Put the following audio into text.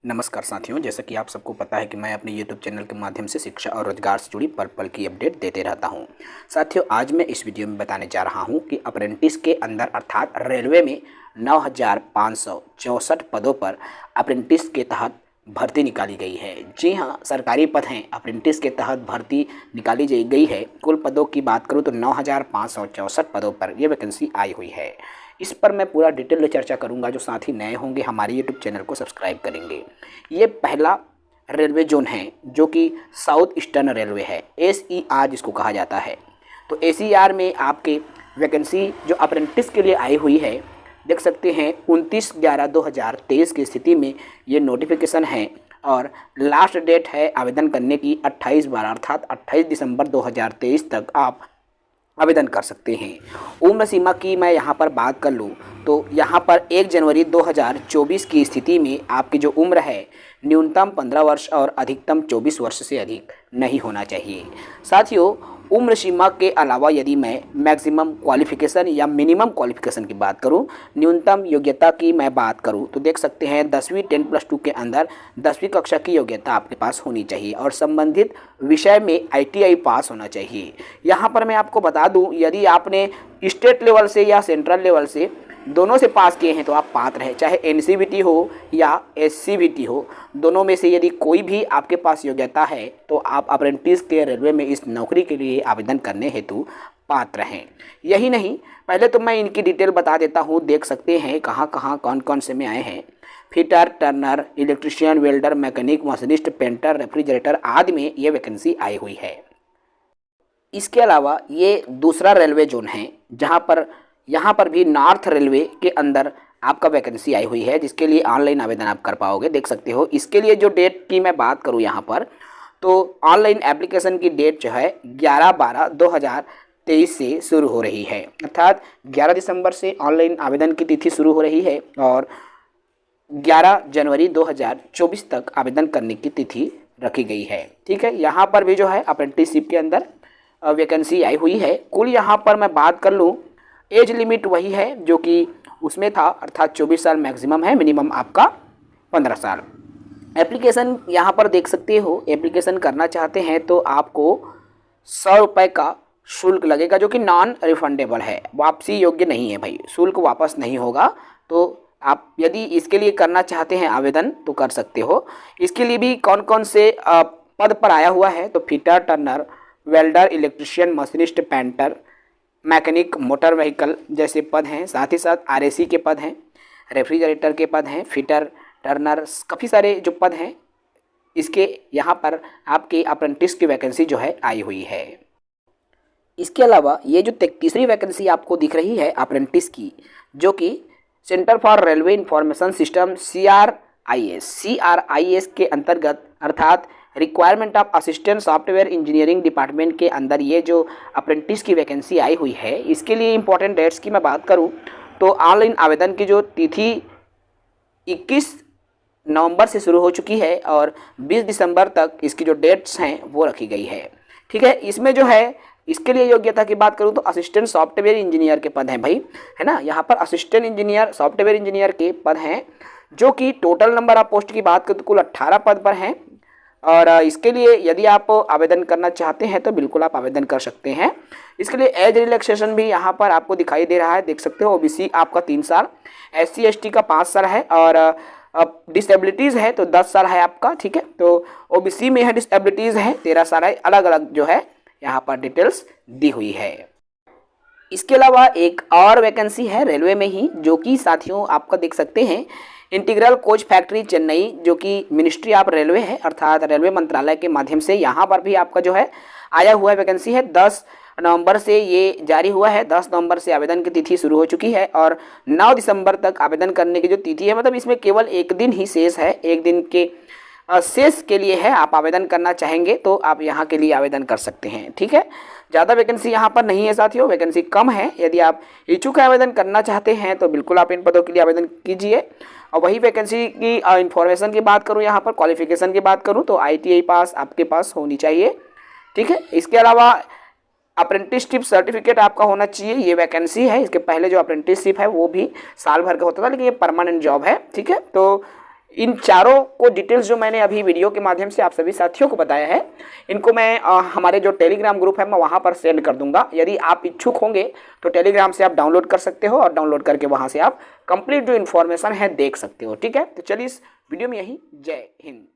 नमस्कार साथियों, जैसा कि आप सबको पता है कि मैं अपने YouTube चैनल के माध्यम से शिक्षा और रोजगार से जुड़ी पल पल की अपडेट देते रहता हूं। साथियों, आज मैं इस वीडियो में बताने जा रहा हूं कि अप्रेंटिस के अंदर अर्थात रेलवे में 9,564 पदों पर अप्रेंटिस के तहत भर्ती निकाली गई है। जी हाँ, सरकारी पद हैं, अप्रेंटिस के तहत भर्ती निकाली गई है। कुल पदों की बात करूँ तो 9,564 पदों पर यह वैकेंसी आई हुई है। इस पर मैं पूरा डिटेल में चर्चा करूंगा। जो साथी नए होंगे हमारे यूट्यूब चैनल को सब्सक्राइब करेंगे। ये पहला रेलवे जोन है जो कि साउथ ईस्टर्न रेलवे है, SER जिसको कहा जाता है। तो SER में आपके वैकेंसी जो अप्रेंटिस के लिए आई हुई है, देख सकते हैं 29/11/2023 की स्थिति में ये नोटिफिकेशन है और लास्ट डेट है आवेदन करने की 28/12 अर्थात 28 दिसंबर 2023 तक आप आवेदन कर सकते हैं। उम्र सीमा की मैं यहाँ पर बात कर लूँ तो यहाँ पर 1 जनवरी 2024 की स्थिति में आपकी जो उम्र है न्यूनतम 15 वर्ष और अधिकतम 24 वर्ष से अधिक नहीं होना चाहिए। साथियों, उम्र सीमा के अलावा यदि मैं मैक्सिमम क्वालिफ़िकेशन या मिनिमम क्वालिफ़िकेशन की बात करूं, न्यूनतम योग्यता की मैं बात करूं तो देख सकते हैं 10वीं 10+2 के अंदर 10वीं कक्षा की योग्यता आपके पास होनी चाहिए और संबंधित विषय में ITI पास होना चाहिए। यहाँ पर मैं आपको बता दूँ, यदि आपने स्टेट लेवल से या सेंट्रल लेवल से दोनों से पास किए हैं तो आप पात्र हैं, चाहे NCVT हो या SCVT हो, दोनों में से यदि कोई भी आपके पास योग्यता है तो आप अप्रेंटिस के रेलवे में इस नौकरी के लिए आवेदन करने हेतु पात्र हैं। यही नहीं, पहले तो मैं इनकी डिटेल बता देता हूँ। देख सकते हैं कहाँ कहाँ कौन कौन से में आए हैं। Fitter, Turner, electrician, welder, mechanic, machinist, painter, refrigerator आदि में ये वैकेंसी आई हुई है। इसके अलावा ये दूसरा रेलवे जोन है जहाँ पर यहाँ पर भी नॉर्थ रेलवे के अंदर आपका वैकेंसी आई हुई है, जिसके लिए ऑनलाइन आवेदन आप कर पाओगे। देख सकते हो इसके लिए जो डेट की मैं बात करूँ यहाँ पर, तो ऑनलाइन एप्लीकेशन की डेट जो है 11/12/2023 से शुरू हो रही है, अर्थात 11 दिसंबर से ऑनलाइन आवेदन की तिथि शुरू हो रही है और 11 जनवरी 2024 तक आवेदन करने की तिथि रखी गई है। ठीक है, यहाँ पर भी जो है अप्रेंटिसशिप के अंदर वैकेंसी आई हुई है। कुल यहाँ पर मैं बात कर लूँ, एज लिमिट वही है जो कि उसमें था, अर्थात 24 साल मैक्सिमम है, मिनिमम आपका 15 साल। एप्लीकेशन यहाँ पर देख सकते हो, एप्लीकेशन करना चाहते हैं तो आपको 100 रुपये का शुल्क लगेगा जो कि नॉन रिफंडेबल है, वापसी योग्य नहीं है भाई, शुल्क वापस नहीं होगा। तो आप यदि इसके लिए करना चाहते हैं आवेदन तो कर सकते हो। इसके लिए भी कौन कौन से पद पर आया हुआ है तो fitter, Turner, welder, electrician, machinist, painter, mechanic, motor vehicle जैसे पद हैं। साथ ही साथ RAC के पद हैं, रेफ्रिजरेटर के पद हैं, फिटर, टर्नर, काफ़ी सारे जो पद हैं इसके यहाँ पर आपके अप्रेंटिस की वैकेंसी जो है आई हुई है। इसके अलावा ये जो तीसरी वैकेंसी आपको दिख रही है अप्रेंटिस की, जो कि centre for railway information system CRIS के अंतर्गत अर्थात requirement of assistant software engineering department के अंदर ये जो अप्रेंटिस की वैकेंसी आई हुई है, इसके लिए इंपॉर्टेंट डेट्स की मैं बात करूं तो ऑनलाइन आवेदन की जो तिथि 21 नवंबर से शुरू हो चुकी है और 20 दिसंबर तक इसकी जो डेट्स हैं वो रखी गई है। ठीक है, इसमें जो है इसके लिए योग्यता की बात करूं तो असिस्टेंट सॉफ्टवेयर इंजीनियर के पद हैं भाई, है ना। यहाँ पर असिस्टेंट इंजीनियर, सॉफ्टवेयर इंजीनियर के पद हैं जो कि टोटल नंबर ऑफ पोस्ट की बात करूँ तो कुल 18 पद पर हैं और इसके लिए यदि आप आवेदन करना चाहते हैं तो बिल्कुल आप आवेदन कर सकते हैं। इसके लिए एज रिलैक्सेशन भी यहाँ पर आपको दिखाई दे रहा है, देख सकते हो। OBC आपका 3 साल, SC ST का 5 साल है और डिसेबिलिटीज़ है तो 10 साल है आपका। ठीक है, तो OBC में है डिसेबिलिटीज़ है 13 साल है, अलग अलग जो है यहाँ पर डिटेल्स दी हुई है। इसके अलावा एक और वैकेंसी है रेलवे में ही, जो कि साथियों आपका देख सकते हैं इंटीग्रल कोच फैक्ट्री चेन्नई, जो कि मिनिस्ट्री ऑफ रेलवे है अर्थात रेलवे मंत्रालय के माध्यम से यहाँ पर भी आपका जो है आया हुआ वैकेंसी है। 10 नवंबर से ये जारी हुआ है, 10 नवंबर से आवेदन की तिथि शुरू हो चुकी है और 9 दिसंबर तक आवेदन करने की जो तिथि है, मतलब इसमें केवल एक दिन ही शेष है, एक दिन के शेष के लिए है। आप आवेदन करना चाहेंगे तो आप यहाँ के लिए आवेदन कर सकते हैं। ठीक है, ज़्यादा वैकेंसी यहाँ पर नहीं है साथियों, वैकेंसी कम है। यदि आप इच्छुक आवेदन करना चाहते हैं तो बिल्कुल आप इन पदों के लिए आवेदन कीजिए। और वही वैकेंसी की इन्फॉर्मेशन की बात करूँ, यहाँ पर क्वालिफिकेशन की बात करूँ तो ITI पास आपके पास होनी चाहिए। ठीक है, इसके अलावा अप्रेंटिसशिप सर्टिफिकेट आपका होना चाहिए। ये वैकेंसी है, इसके पहले जो अप्रेंटिसशिप है वो भी साल भर का होता था, लेकिन ये परमानेंट जॉब है। ठीक है, तो इन चारों को डिटेल्स जो मैंने अभी वीडियो के माध्यम से आप सभी साथियों को बताया है, इनको मैं हमारे जो टेलीग्राम ग्रुप है मैं वहाँ पर सेंड कर दूंगा। यदि आप इच्छुक होंगे तो टेलीग्राम से आप डाउनलोड कर सकते हो और डाउनलोड करके वहाँ से आप कंप्लीट जो इन्फॉर्मेशन है देख सकते हो। ठीक है, तो चलिए इस वीडियो में यही, जय हिंद।